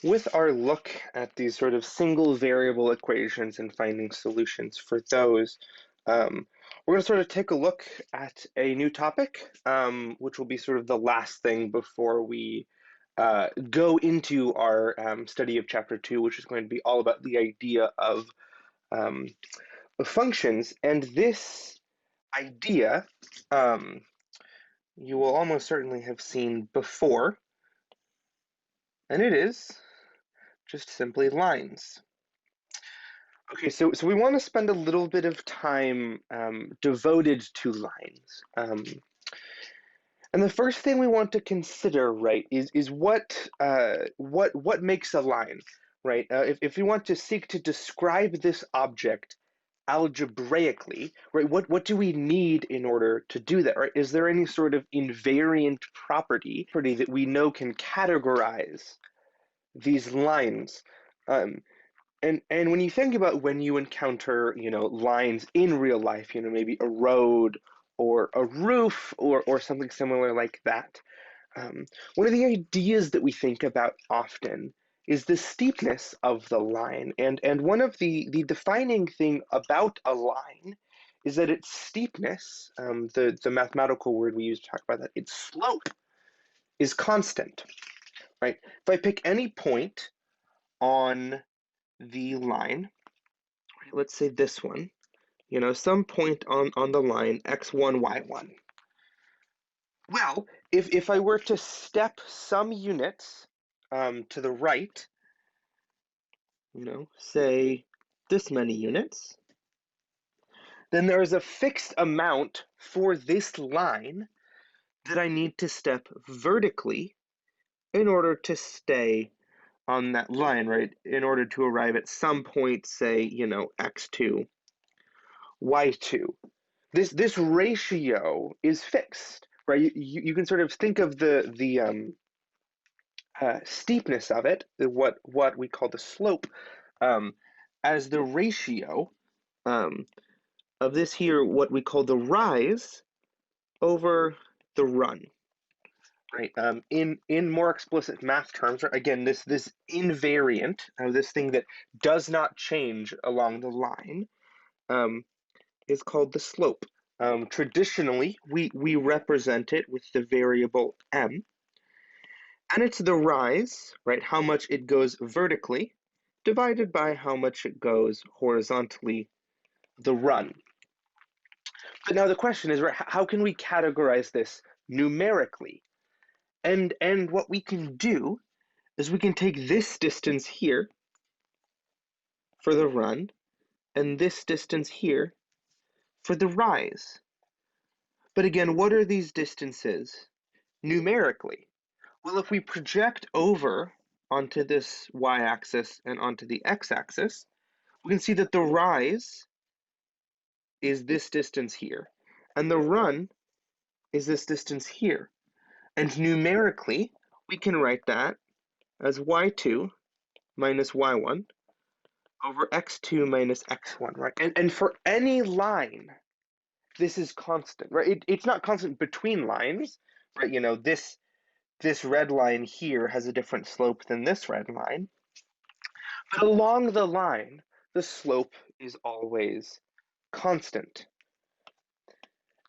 With our look at these sort of single variable equations and finding solutions for those, we're going to sort of take a look at a new topic, which will be sort of the last thing before we go into our study of chapter 2, which is going to be all about the idea um, of functions. And this idea um, you will almost certainly have seen before, and it is just simply lines. Okay, so we want to spend a little bit of time devoted to lines. And the first thing we want to consider, right, is what makes a line, right? If we want to seek to describe this object algebraically, right, what do we need in order to do that, right? Is there any sort of invariant property that we know can categorize these lines? Um, and when you think about when you encounter, lines in real life, maybe a road or a roof or something similar like that, one of the ideas that we think about often is the steepness of the line. And one of the defining thing about a line is that its steepness, the mathematical word we use to talk about that, its slope is constant, right? If I pick any point on the line, let's say this one, some point on the line x1, y1. Well, if I were to step some units to the right, say this many units, then there is a fixed amount for this line that I need to step vertically in order to stay on that line, right? In order to arrive at some point, say, x2, y2. This ratio is fixed, right? You can sort of think of the steepness of it, what we call the slope, um, as the ratio um, of this here, what we call the rise over the run, right? In more explicit math terms, right, again, this invariant, this thing that does not change along the line, um, is called the slope. Traditionally, we represent it with the variable m, and it's the rise, right? How much it goes vertically divided by how much it goes horizontally, the run. But now the question is, right, how can we categorize this numerically? And what we can do is we can take this distance here for the run and this distance here for the rise. But again, what are these distances numerically? Well, if we project over onto this y-axis and onto the x-axis, we can see that the rise is this distance here, and the run is this distance here. And numerically, we can write that as y2 minus y1 over x2 minus x1, right? And for any line, this is constant, right? It's not constant between lines, right? This red line here has a different slope than this red line. But along the line, the slope is always constant.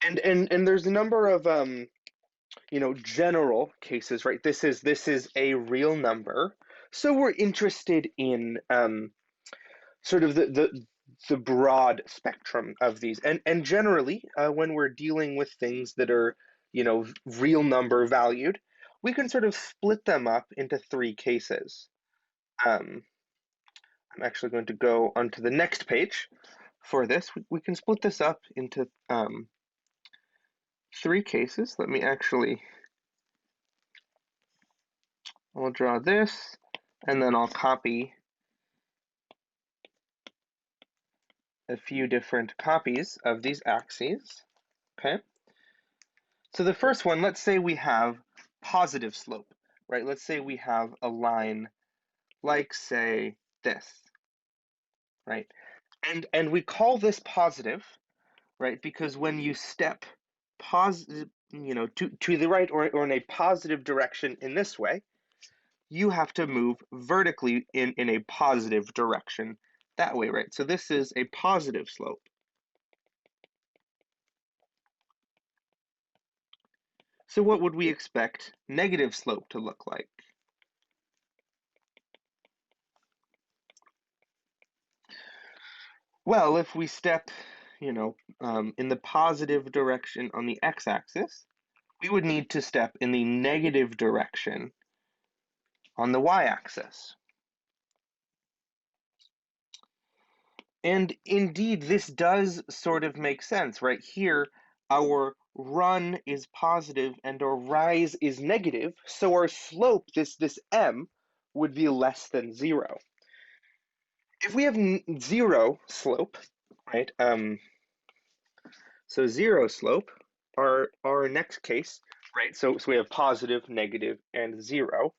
And there's a number of general cases, right? This is a real number. So we're interested in sort of the broad spectrum of these. And generally, when we're dealing with things that are, real number valued, we can sort of split them up into three cases. Um, I'm actually going to go onto the next page for this. We can split this up into three cases. Let me actually, I'll draw this, and then I'll copy a few different copies of these axes. Okay. So the first one, let's say we have positive slope, right? Let's say we have a line like, say, this, right? And we call this positive, right? Because when you step positive, to the right or in a positive direction in this way, you have to move vertically in a positive direction that way, right? So this is a positive slope. So what would we expect negative slope to look like? Well, if we step, in the positive direction on the x-axis, we would need to step in the negative direction on the y-axis. And indeed, this does sort of make sense, right? Here, our run is positive and our rise is negative, so our slope, this m, would be less than 0. If we have 0 slope, right, so 0 slope, our next case, right, so we have positive, negative, and 0.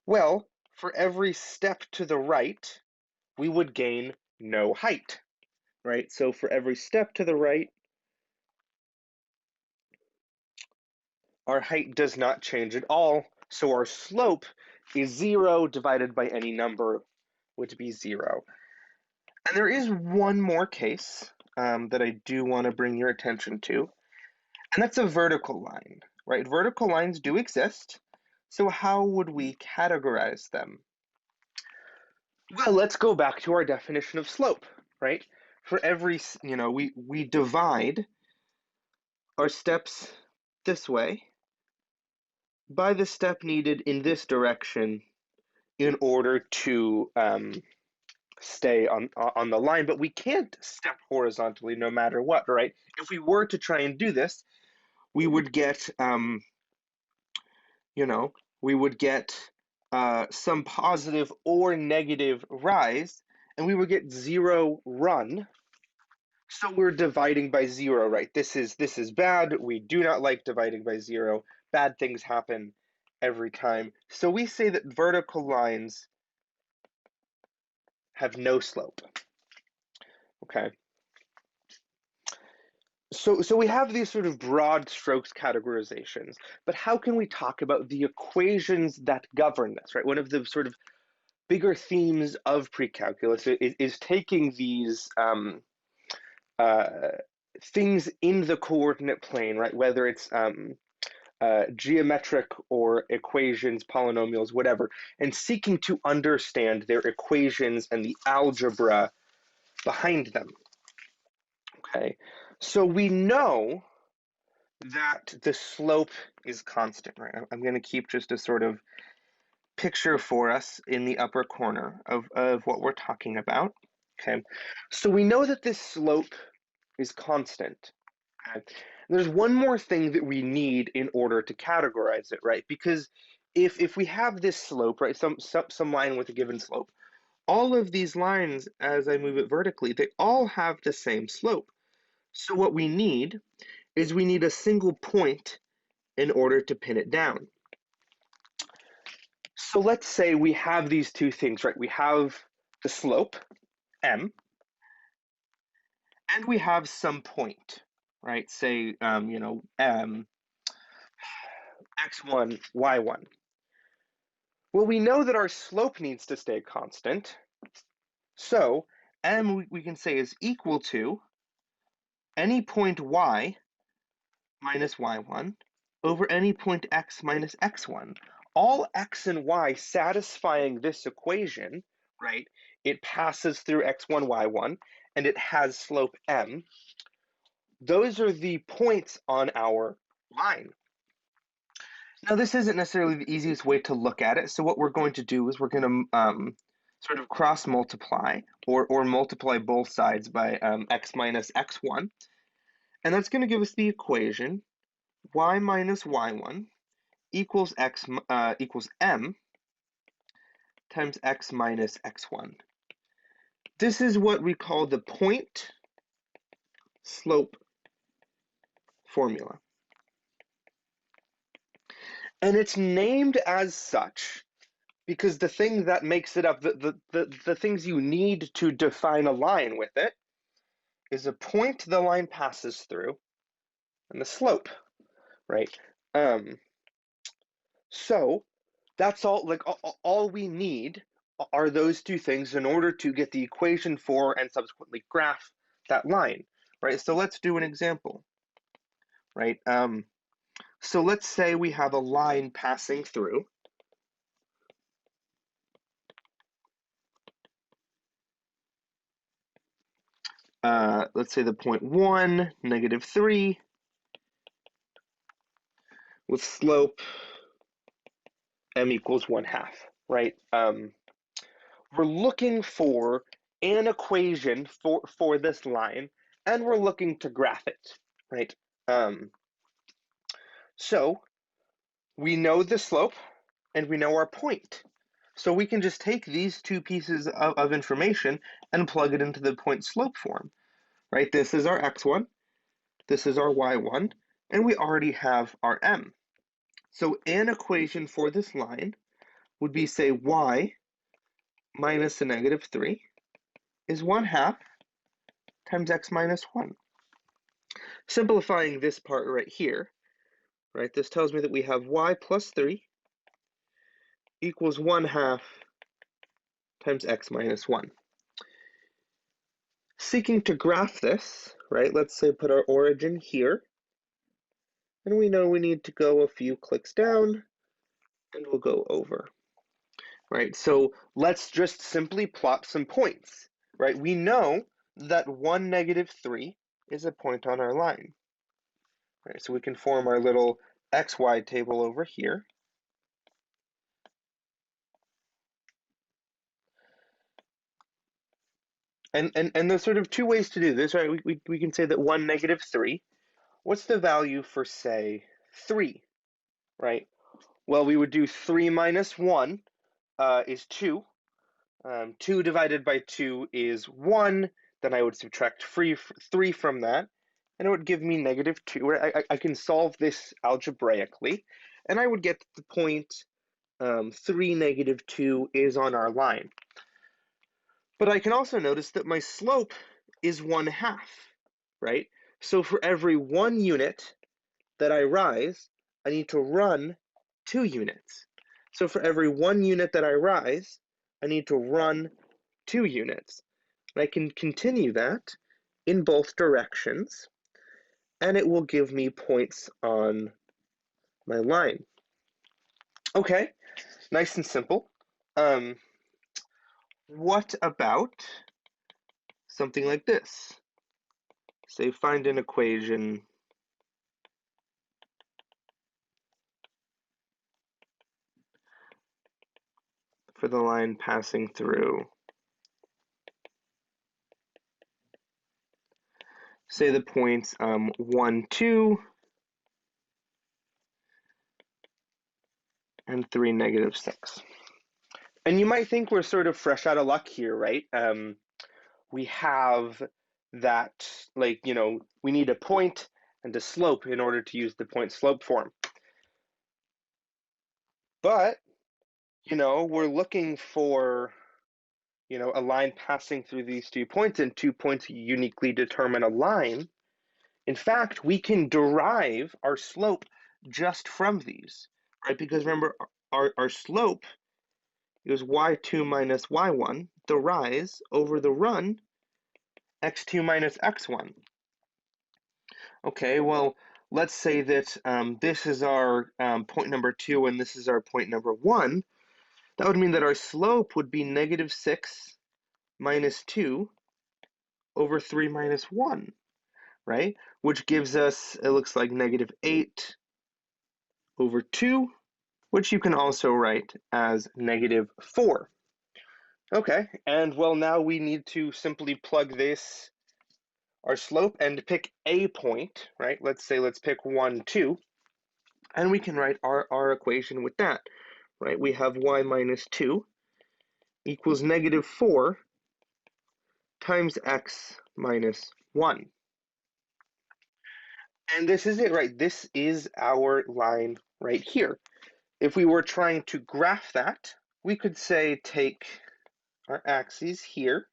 Well, for every step to the right, we would gain no height, right? So for every step to the right, our height does not change at all, so our slope is 0 divided by any number, would be 0. And there is one more case that I do want to bring your attention to, and that's a vertical line, right? Vertical lines do exist, so how would we categorize them? Well, let's go back to our definition of slope, right? For every, we divide our steps this way by the step needed in this direction in order to stay on the line, but we can't step horizontally no matter what, right? If we were to try and do this, we would get, you know, we would get some positive or negative rise, and we would get 0 run. So we're dividing by 0, right? This is bad. We do not like dividing by 0. Bad things happen every time. So we say that vertical lines have no slope. Okay. So we have these sort of broad strokes categorizations, but how can we talk about the equations that govern this, right? One of the sort of bigger themes of pre-calculus is taking these uh, things in the coordinate plane, right? Whether it's geometric or equations, polynomials, whatever, and seeking to understand their equations and the algebra behind them. Okay, so we know that the slope is constant, right? I'm going to keep just a sort of picture for us in the upper corner of what we're talking about. Okay, so we know that this slope is constant. Okay? There's one more thing that we need in order to categorize it, right? Because if we have this slope, right, some line with a given slope, all of these lines, as I move it vertically, they all have the same slope. So what we need is we need a single point in order to pin it down. So let's say we have these two things, right? We have the slope, m, and we have some point, right? Say, x1, y1. Well, we know that our slope needs to stay constant, so m we can say is equal to any point y minus y1 over any point x minus x1. All x and y satisfying this equation, right? It passes through x1, y1, and it has slope m. Those are the points on our line. Now, this isn't necessarily the easiest way to look at it, so what we're going to do is we're going to sort of cross multiply or multiply both sides by x minus x1, and that's going to give us the equation y minus y1 equals equals m times x minus x1. This is what we call the point slope formula. And it's named as such because the thing that makes it up, the things you need to define a line with it, is a point the line passes through and the slope, right? So That's all, like all we need are those two things in order to get the equation for and subsequently graph that line, right? So let's do an example, right? So let's say we have a line passing through. Let's say the point 1, -3, with slope m equals 1/2, right? We're looking for an equation for this line, and we're looking to graph it, right? So we know the slope and we know our point. So we can just take these two pieces of information and plug it into the point slope form, right? This is our x1, this is our y1, and we already have our m. So an equation for this line would be, say, y minus a -3 is 1/2 times x minus 1. Simplifying this part right here, right, this tells me that we have y plus 3 equals 1/2 times x minus 1. Seeking to graph this, right, let's say put our origin here, and we know we need to go a few clicks down, and we'll go over, right? So let's just simply plot some points, right? We know that 1, -3 is a point on our line, right? So we can form our little xy table over here. And there's sort of two ways to do this, right? We can say that 1, -3, what's the value for, say, 3, right? Well, we would do 3 minus 1 is 2. 2 divided by 2 is 1. Then I would subtract 3 from that, and it would give me -2. I can solve this algebraically, and I would get the point 3, -2 is on our line. But I can also notice that my slope is 1/2, right? So for every 1 unit that I rise, I need to run 2 units. So for every 1 unit that I rise, I need to run 2 units. And I can continue that in both directions, and it will give me points on my line. Okay, nice and simple. Um, what about something like this? Say find an equation for the line passing through. Say the points 1, 2, and 3, -6. And you might think we're sort of fresh out of luck here, right? We have that, like, we need a point and a slope in order to use the point slope form. But, we're looking for, a line passing through these 2 points, and 2 points uniquely determine a line. In fact, we can derive our slope just from these, right? Because remember, our slope is y2 minus y1, the rise over the run, x2 minus x1. Okay, well, let's say that this is our point number 2 and this is our point number 1. That would mean that our slope would be -6 minus 2 over 3 minus 1, right? Which gives us, it looks like -8 over 2, which you can also write as -4. Okay, and well, now we need to simply plug this, our slope, and pick a point, right? Let's pick 1, 2, and we can write our equation with that, right? We have y minus 2 equals -4 times x minus 1. And this is it, right? This is our line right here. If we were trying to graph that, we could say take our axes here,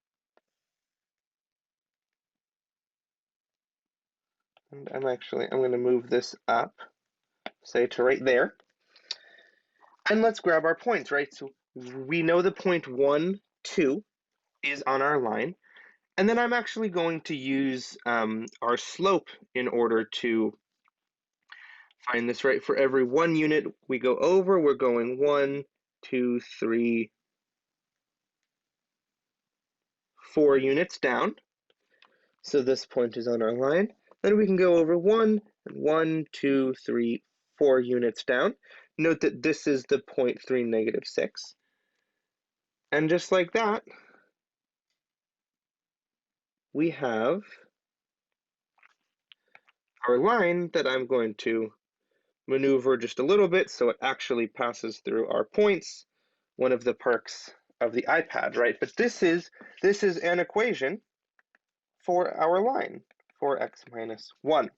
and I'm going to move this up, say to right there. And let's grab our points, right? So we know the point 1, 2 is on our line. And then I'm actually going to use our slope in order to find this, right? For every 1 unit we go over, we're going 1, 2, 3, 4 units down. So this point is on our line. Then we can go over 1, 1, 2, 3, 4 units down. Note that this is the point 3, negative 6. And just like that, we have our line that I'm going to maneuver just a little bit so it actually passes through our points. One of the perks of the iPad, right? But this is an equation for our line, for x minus 1.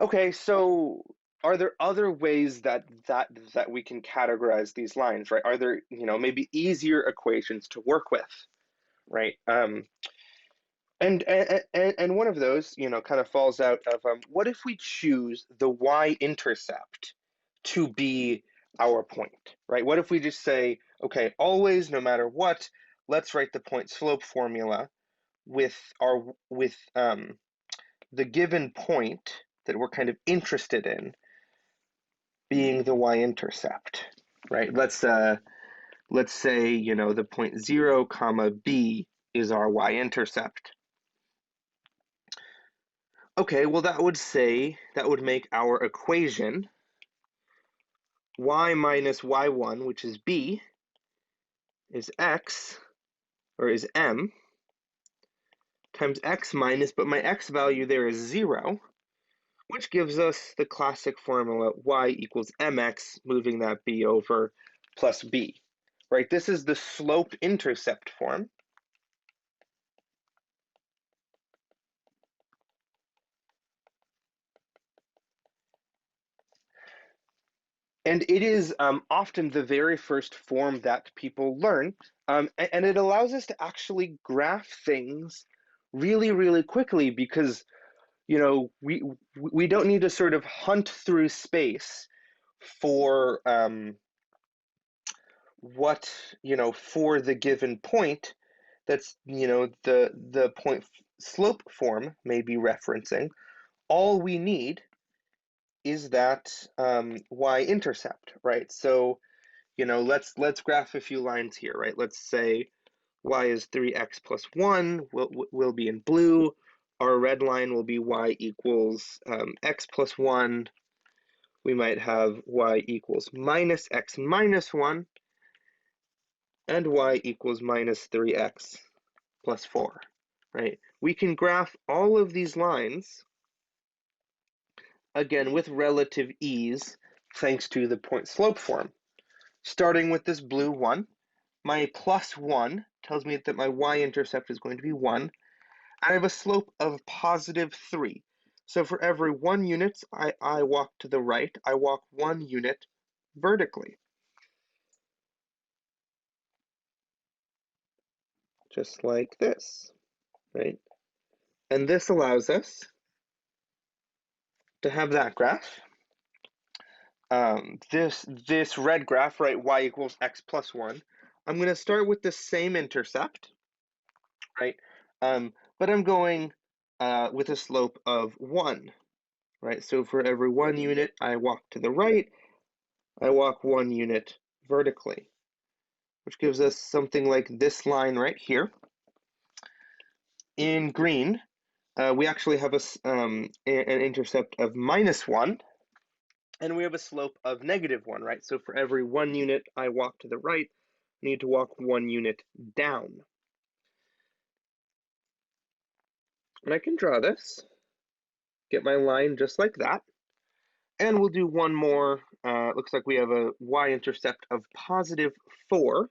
Okay, so are there other ways that we can categorize these lines, right? Are there, maybe easier equations to work with, right? And one of those, kind of falls out of what if we choose the y-intercept to be our point, right? What if we just say, okay, always, no matter what, let's write the point slope formula with the given point that we're kind of interested in being the y-intercept, right? Let's say, the point 0 comma b is our y-intercept. Okay, well that would make our equation y minus y1, which is b, is x, or is m, times x minus, but my x value there is 0, which gives us the classic formula y equals mx, moving that b over, plus b, right? This is the slope-intercept form. And it is often the very first form that people learn, and it allows us to actually graph things really, really quickly because we don't need to sort of hunt through space for what for the given point that's the point slope form may be referencing. All we need is that y-intercept, right? So let's graph a few lines here, right? Let's say y is 3x plus 1 will be in blue. Our red line will be y equals x plus 1. We might have y equals minus x minus 1, and y equals minus 3x plus 4, right? We can graph all of these lines, again, with relative ease, thanks to the point slope form. Starting with this blue one, my plus 1 tells me that my y-intercept is going to be 1. I have a slope of positive 3. So for every 1 unit I walk to the right, I walk 1 unit vertically. Just like this, right? And this allows us to have that graph. This red graph, right, y equals x plus 1. I'm going to start with the same intercept, right? But I'm going with a slope of 1, right? So for every 1 unit I walk to the right, I walk 1 unit vertically, which gives us something like this line right here. In green, we actually have an intercept of minus 1, and we have a slope of negative 1, right? So for every 1 unit I walk to the right, I need to walk 1 unit down. And I can draw this, get my line just like that. And we'll do one more. Looks like we have a y-intercept of positive 4.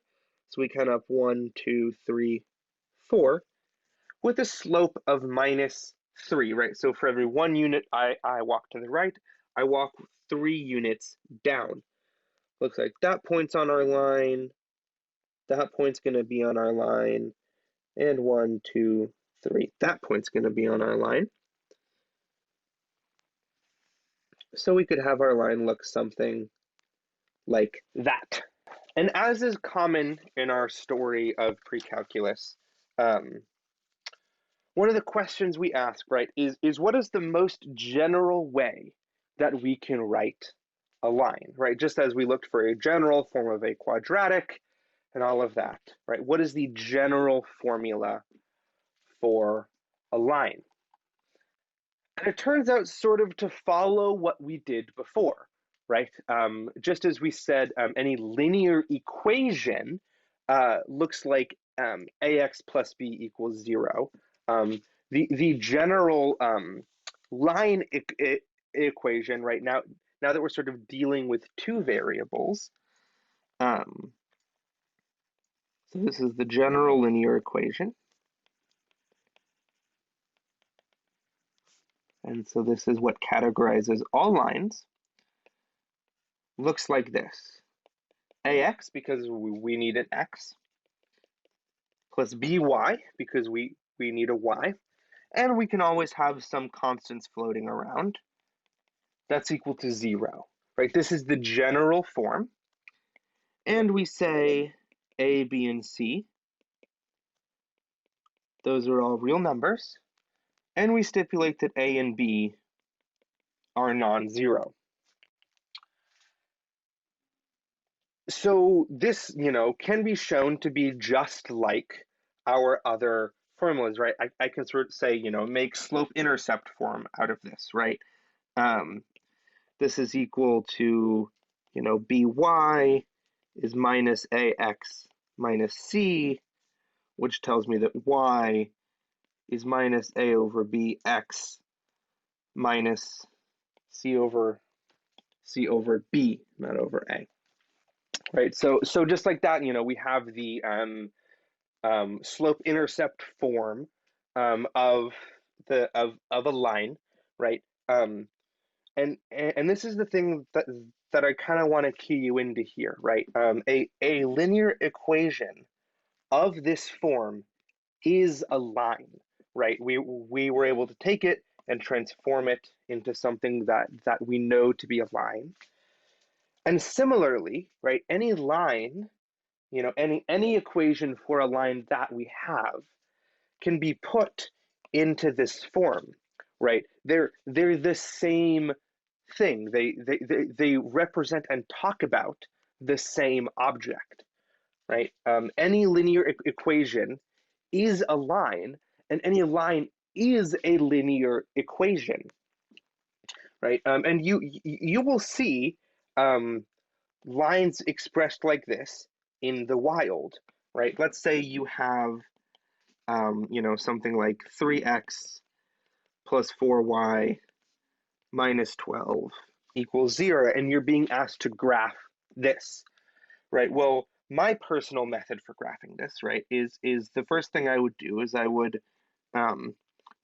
So we count up 1, 2, 3, 4, with a slope of minus 3, right? So for every 1 unit I walk to the right, I walk 3 units down. Looks like that point's on our line, that point's going to be on our line, and 1, 2, 3, that point's going to be on our line. So we could have our line look something like that. And as is common in our story of pre-calculus, um, one of the questions we ask, right, is what is the most general way that we can write a line, right? Just as we looked for a general form of a quadratic and all of that, right? What is the general formula for a line? And it turns out sort of to follow what we did before, right? Just as we said, any linear equation looks like ax plus b equals 0. The general line equation, right, now that we're sort of dealing with two variables, so this is the general linear equation. And so this is what categorizes all lines. Looks like this. Ax, because we need an x, plus by, because we need a y. And we can always have some constants floating around. That's equal to 0, right? This is the general form. And we say a, b, and c. Those are all real numbers. And we stipulate that a and b are non-zero. So this, can be shown to be just like our other formulas, right? I can sort of say, make slope-intercept form out of this, right? This is equal to, by is minus ax minus c, which tells me that y is minus a over bx minus c over b, not over a, right? So just like that, we have the slope-intercept form of a line, right? And this is the thing that I kind of want to key you into here, right? A linear equation of this form is a line, right? We were able to take it and transform it into something that we know to be a line. And similarly, right, any line, any equation for a line that we have can be put into this form, right? They're the same thing. They represent and talk about the same object, right? Any linear equation is a line, and any line is a linear equation, right? And you will see lines expressed like this in the wild, right? Let's say you have something like 3x plus 4y minus 12 equals 0, and you're being asked to graph this, right? Well, my personal method for graphing this, right, is the first thing I would do is I would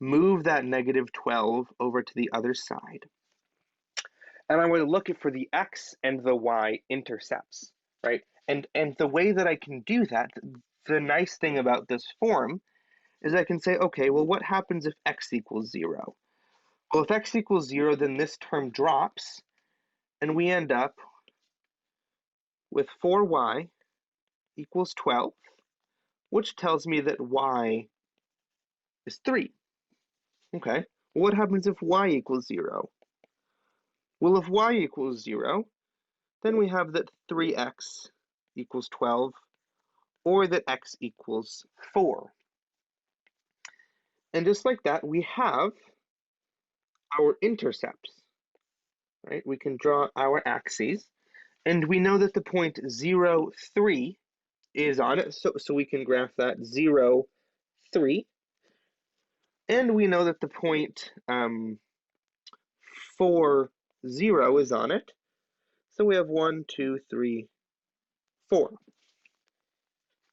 move that negative 12 over to the other side, and I would look for the x and the y intercepts, right? And the way that I can do that, the nice thing about this form is I can say, okay, well, what happens if x equals 0? Well, if x equals 0, then this term drops, and we end up with 4y equals 12, which tells me that y is 3. Okay, well, what happens if y equals 0? Well, if y equals 0, then we have that 3x equals 12, or that x equals 4. And just like that, we have our intercepts, right? We can draw our axes, and we know that the point 0, 3 is on it, so we can graph that 0, 3. And we know that the point 4, 0 is on it, so we have 1, 2, 3, 4.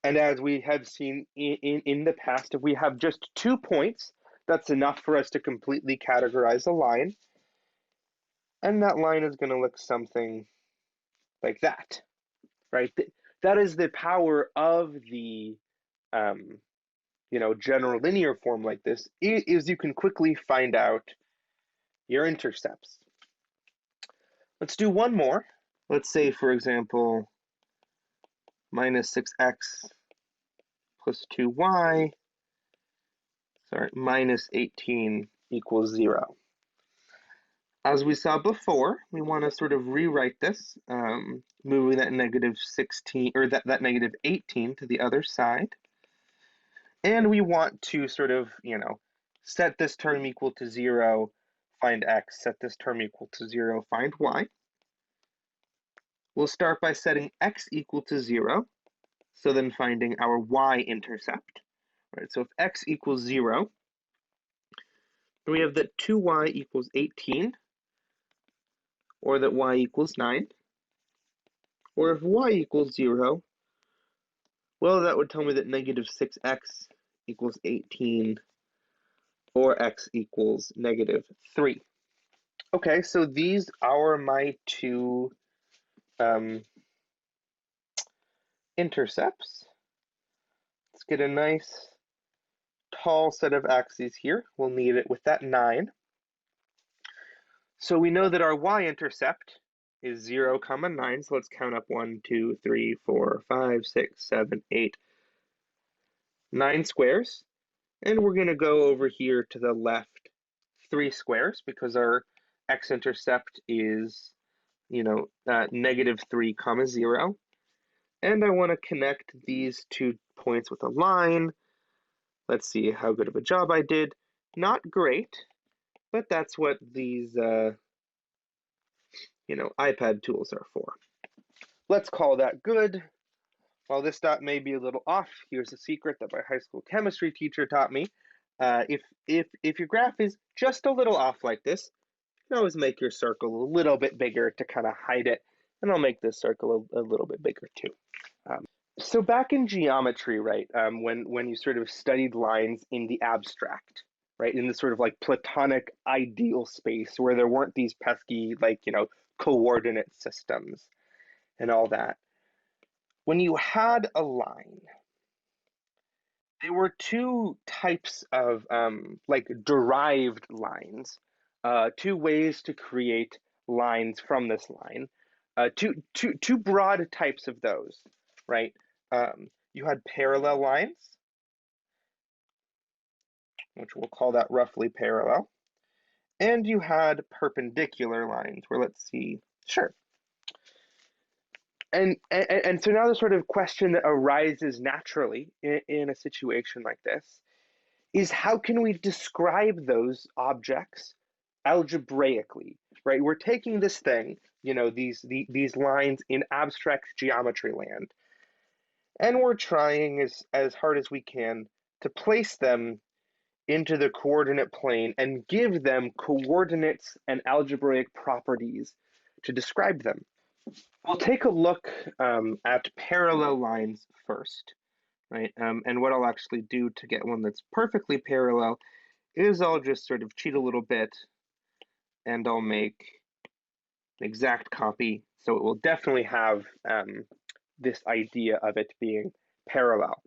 And as we have seen in the past, if we have just 2 points, that's enough for us to completely categorize a line. And that line is going to look something like that, right? That is the power of the general linear form like this, is you can quickly find out your intercepts. Let's do one more. let's say, for example, minus 6x plus 2y, sorry, minus 18 equals 0. As we saw before, we want to sort of rewrite this, moving that negative 16, or that negative 18 to the other side. And we want to sort of, set this term equal to 0, find x, set this term equal to 0, find y. We'll start by setting x equal to 0, so then finding our y-intercept. Right, so if x equals 0, then we have that 2y equals 18, or that y equals 9. Or if y equals 0, well, that would tell me that negative 6x equals 18, or x equals negative 3. Okay, so these are my two intercepts. Let's get a nice tall set of axes here. We'll need it with that 9. So we know that our y-intercept is 0, 9. So let's count up 1, 2, 3, 4, 5, 6, 7, 8, 9 squares. And we're going to go over here to the left 3 squares because our x-intercept is, negative 3, 0. And I want to connect these 2 points with a line. Let's see how good of a job I did. Not great, but that's what these, iPad tools are for. Let's call that good. While this dot may be a little off, here's a secret that my high school chemistry teacher taught me. If your graph is just a little off like this, you can always make your circle a little bit bigger to kind of hide it. And I'll make this circle a little bit bigger too. So back in geometry, right, when you sort of studied lines in the abstract, right, in the sort of like Platonic ideal space where there weren't these pesky, coordinate systems and all that, when you had a line, there were two types of derived lines, two ways to create lines from this line, two broad types of those, right? You had parallel lines, which we'll call that roughly parallel, and you had perpendicular lines, where let's see, sure. And so now the sort of question that arises naturally in a situation like this is how can we describe those objects algebraically, right? We're taking this thing, these lines in abstract geometry land, and we're trying as hard as we can to place them into the coordinate plane and give them coordinates and algebraic properties to describe them. We'll take a look at parallel lines first, right? And what I'll actually do to get one that's perfectly parallel is I'll just sort of cheat a little bit and I'll make an exact copy. So it will definitely have this idea of it being parallel.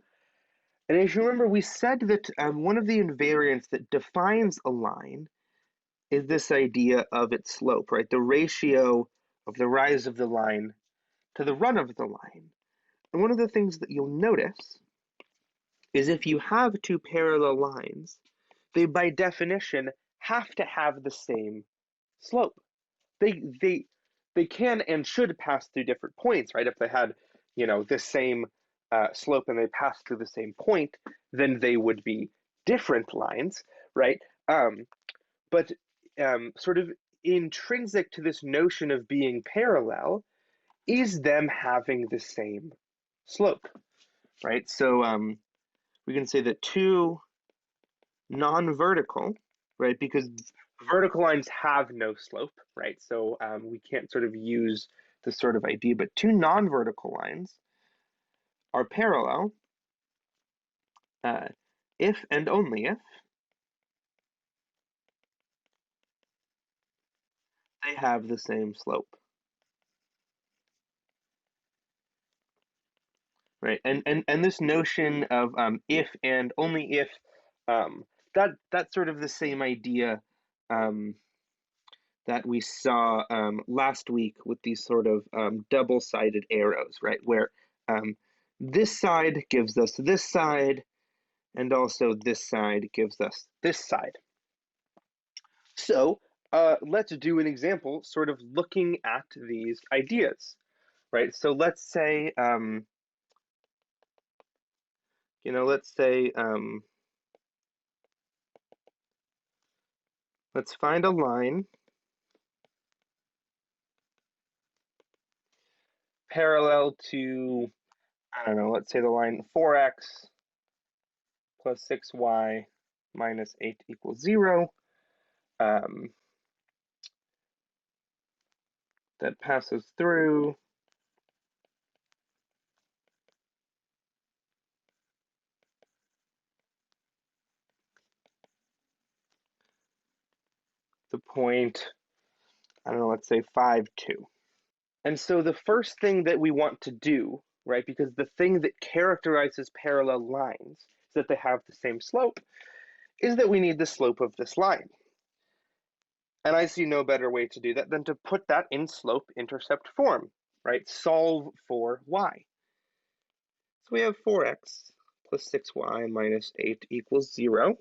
And as you remember, we said that one of the invariants that defines a line is this idea of its slope, right? The ratio of the rise of the line to the run of the line. And one of the things that you'll notice is if you have two parallel lines, they by definition have to have the same slope. They can and should pass through different points, right? If they had, the same slope and they pass through the same point, then they would be different lines, right? But sort of intrinsic to this notion of being parallel is them having the same slope, right? So we can say that two non-vertical, right? Because vertical lines have no slope, right? So we can't sort of use this sort of idea, but two non-vertical lines are parallel if and only if they have the same slope, right? And this notion of if and only if, that's sort of the same idea um, that we saw last week with these sort of double-sided arrows, right? Where this side gives us this side, and also this side gives us this side. So let's do an example sort of looking at these ideas, right? So let's say, let's find a line parallel to, I don't know, let's say the line 4x plus 6y minus 8 equals 0. That passes through the point, I don't know, let's say 5, 2. And so the first thing that we want to do, right, because the thing that characterizes parallel lines is that they have the same slope, is that we need the slope of this line. And I see no better way to do that than to put that in slope-intercept form, right? Solve for y. So we have 4x plus 6y minus 8 equals 0.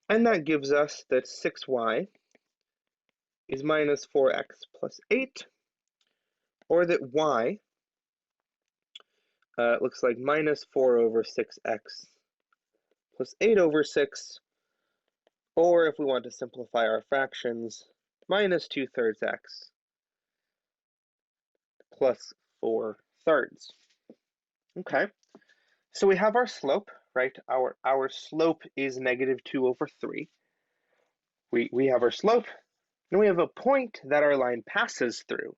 And that gives us that 6y is minus 4x plus 8, or that y looks like minus 4 over 6x plus 8 over 6, or if we want to simplify our fractions, minus 2/3 x plus 4/3. Okay, so we have our slope, right? Our slope is negative 2 over 3. We have our slope, and we have a point that our line passes through.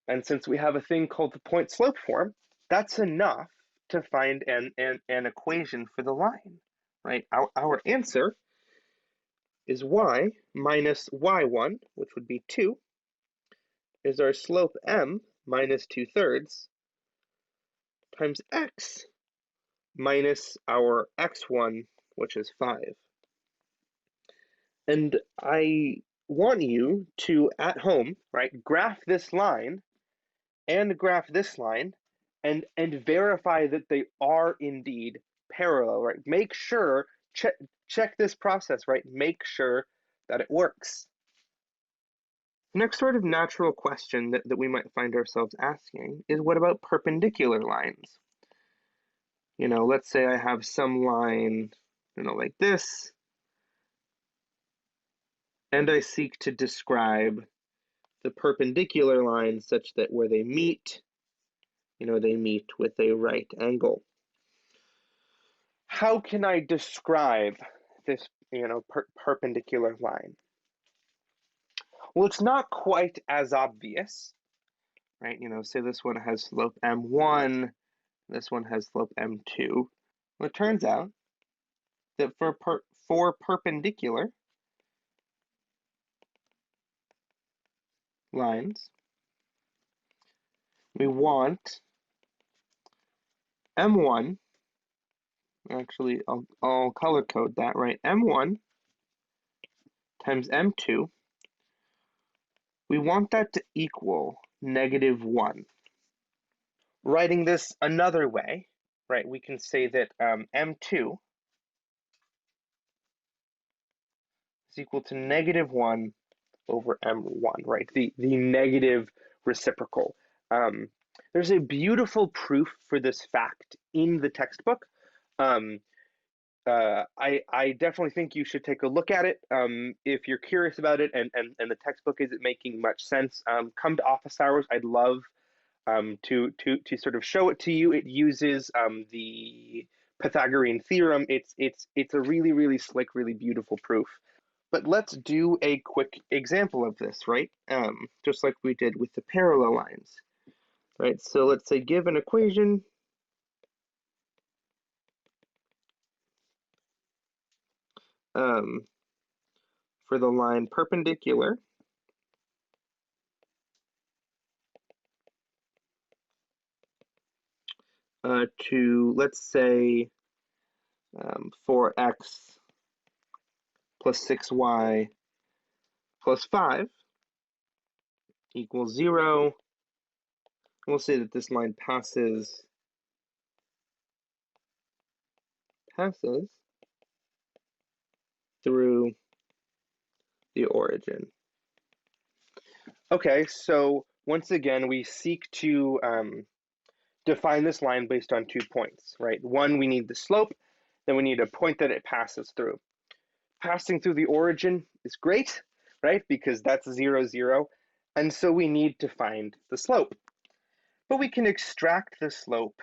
And since we have a thing called the point-slope form, that's enough to find an equation for the line, right? Our answer is y minus y1, which would be 2, is our slope m minus 2/3 times x minus our x1, which is 5. And I want you to, at home, right, graph this line and graph this line and verify that they are indeed parallel, right? Make sure, check this process, right? Make sure that it works. Next sort of natural question that we might find ourselves asking is, what about perpendicular lines? You know, let's say I have some line, you know, like this, and I seek to describe the perpendicular lines such that where they meet, you know, they meet with a right angle. How can I describe this, you know, perpendicular line? Well, it's not quite as obvious, right? You know, say this one has slope m1, this one has slope m2. Well, it turns out that for perpendicular lines, we want m1, actually I'll color code that, right? m1 times m2, we want that to equal -1. Writing this another way, right, we can say that m2 is equal to -1 over m1, right? The negative reciprocal. There's a beautiful proof for this fact in the textbook. I definitely think you should take a look at it. If you're curious about it and the textbook isn't making much sense, come to office hours. I'd love to sort of show it to you. It uses the Pythagorean theorem. It's a really slick, really beautiful proof. But let's do a quick example of this, right? Just like we did with the parallel lines, right? So let's say give an equation for the line perpendicular to, let's say, 4x plus 6y plus 5 equals 0. We'll say that this line passes through the origin. Okay, so once again, we seek to define this line based on 2 points, right? One, we need the slope, then we need a point that it passes through. Passing through the origin is great, right? Because that's 0, 0, and so we need to find the slope. But we can extract the slope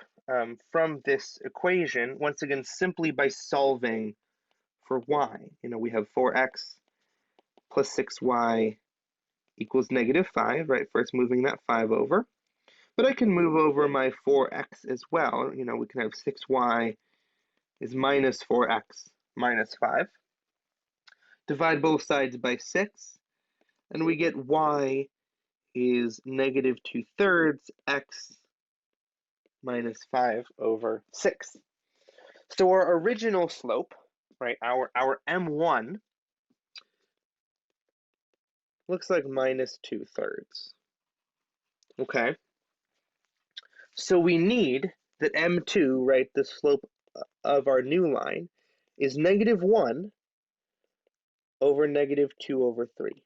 from this equation, once again, simply by solving for y. We have 4x plus 6y equals -5, right? First moving that 5 over. But I can move over my 4x as well. We can have 6y is minus 4x minus 5. Divide both sides by 6, and we get y is -2/3 x minus 5 over 6. So our original slope, right, our m1 looks like -2/3. Okay. So we need that m2, right, the slope of our new line, is -1 over -2/3.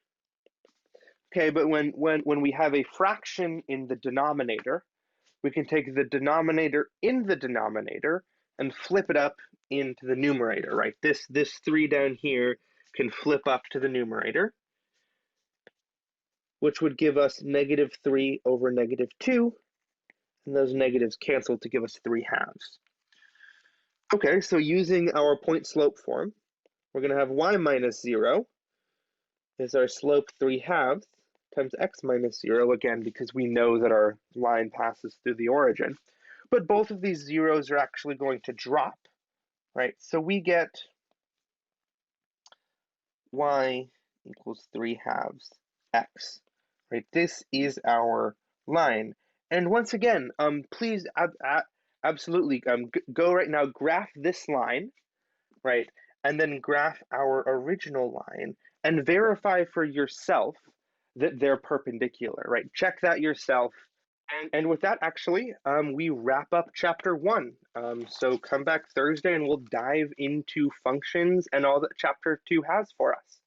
Okay, but when we have a fraction in the denominator, we can take the denominator in the denominator and flip it up into the numerator, right? This 3 down here can flip up to the numerator, which would give us -3 over -2, and those negatives cancel to give us 3/2. Okay, so using our point slope form, we're going to have y minus 0 is our slope 3/2 times x minus 0, again, because we know that our line passes through the origin. But both of these zeros are actually going to drop, right? So we get y equals 3/2 x, right? This is our line. And once again, please absolutely go right now, graph this line, right? And then graph our original line and verify for yourself that they're perpendicular, right? Check that yourself. And with that, actually, we wrap up chapter 1. So come back Thursday and we'll dive into functions and all that chapter 2 has for us.